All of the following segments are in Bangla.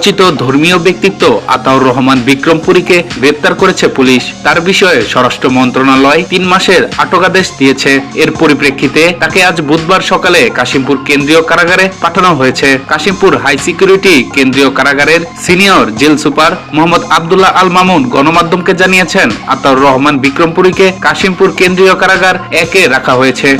আলোচিত ধর্মীয় ব্যক্তিত্ব আতাউর রহমান বিক্রমপুরীকে গ্রেপ্তার করেছে পুলিশ। তার বিষয়ে স্বরাষ্ট্র মন্ত্রণালয় 3 মাসের আটকাদেশ দিয়েছে। এর পরিপ্রেক্ষিতে তাকে আজ বুধবার সকালে কাশিমপুর কেন্দ্রীয় কারাগারে পাঠানো হয়েছে। কাশিমপুর হাই সিকিউরিটি কেন্দ্রীয় কারাগারের senior jail super Mohammad Abdullah Al Mamun গণমাধ্যমকে জানিয়েছেন, আতাউর রহমান বিক্রমপুরীকে কাশিমপুর কেন্দ্রীয় কারাগার 1-এ রাখা হয়েছে।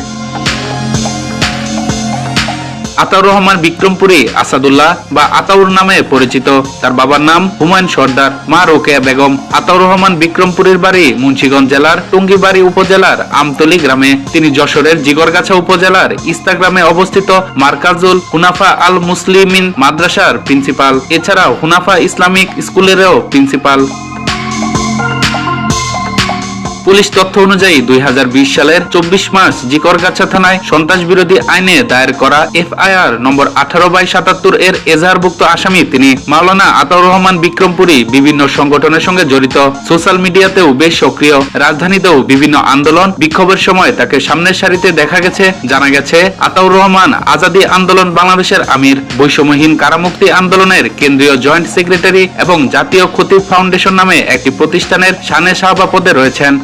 আতাউর রহমান বিক্রমপুরী আসাদুল্লাহ বা আতাউর নামে পরিচিত। তার বাবার নাম হুমায়ুন সর্দার, মা রোকেয়া বেগম। আতাউর রহমান বিক্রমপুরীর বাড়ি মুন্সিগঞ্জ জেলার টুঙ্গিবাড়ি উপজেলার আমতলী গ্রামে। তিনি যশোরের জিগরগাছা উপজেলার ইস্তা গ্রামে অবস্থিত মার্কাজুল হুনাফা আল মুসলিমিন মাদ্রাসার প্রিন্সিপাল। এছাড়াও হুনাফা ইসলামিক স্কুলেরও প্রিন্সিপাল। পুলিশ তথ্য অনুযায়ী 2020 সালের 24 মার্চ জিকরগাছা থানায় সন্ত্রাস বিরোধী আইনে দায়ের করা FIR নম্বর 18/77 এর এজাহারভুক্ত আসামি তিনি। মাওলানা আতাউর রহমান বিক্রমপুরী বিভিন্ন সংগঠনের সঙ্গে জড়িত। সোশ্যাল মিডিয়াতেও বেশ সক্রিয়। রাজধানীতেও বিভিন্ন আন্দোলন বিক্ষোভের সময় তাকে সামনের সারিতে দেখা গেছে। জানা গেছে, আতাউর রহমান আজাদী আন্দোলন বাংলাদেশের আমির, বৈষম্যহীন কারামুক্তি আন্দোলনের কেন্দ্রীয় জয়েন্ট সেক্রেটারি এবং জাতীয় খতিব ফাউন্ডেশন নামে একটি প্রতিষ্ঠানের শানে সাহাবা পদে রয়েছেন।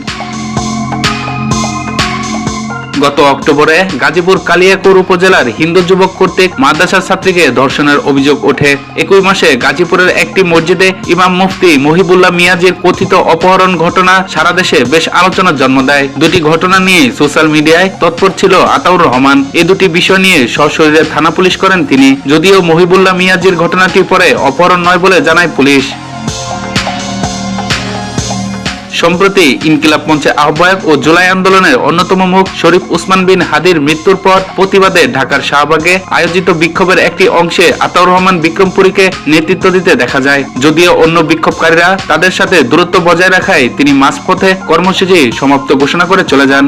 গত অক্টোবরে গাজীপুর কালিয়াকৈর উপজেলার হিন্দু যুবক কর্তৃক মাদ্রাসার ছাত্রীকে ধর্ষণের অভিযোগ ওঠে। একই মাসে গাজীপুরের একটি মসজিদে ইমাম মুফতি মহিবুল্লাহ মিয়াজির কথিত অপহরণ ঘটনা সারা দেশে বেশ আলোচনার জন্ম দেয়। দুটি ঘটনা নিয়ে সোশ্যাল মিডিয়ায় তৎপর ছিল আতাউর রহমান। এই দুটি বিষয় নিয়ে সশরীরে থানা পুলিশ করেন তিনি। যদিও মহিবুল্লাহ মিয়াজির ঘটনাটি পরে অপহরণ নয় বলে জানায় পুলিশ। সম্প্রতি ইনকিলাব মঞ্চের আহ্বায়ক ও জুলাই আন্দোলনের অন্যতম মুখ শরীফ উসমান বিন হাদির মৃত্যুর পর প্রতিবাদে ঢাকার শাহবাগে আয়োজিত বিক্ষোভের একটি অংশে আতাউর রহমান বিক্রমপুরীকে নেতৃত্ব দিতে দেখা যায়। যদিও অন্য বিক্ষোভকারীরা তাদের সাথে দূরত্ব বজায় রাখায় তিনি মাঝপথে কর্মসূচি সমাপ্ত ঘোষণা করে চলে যান।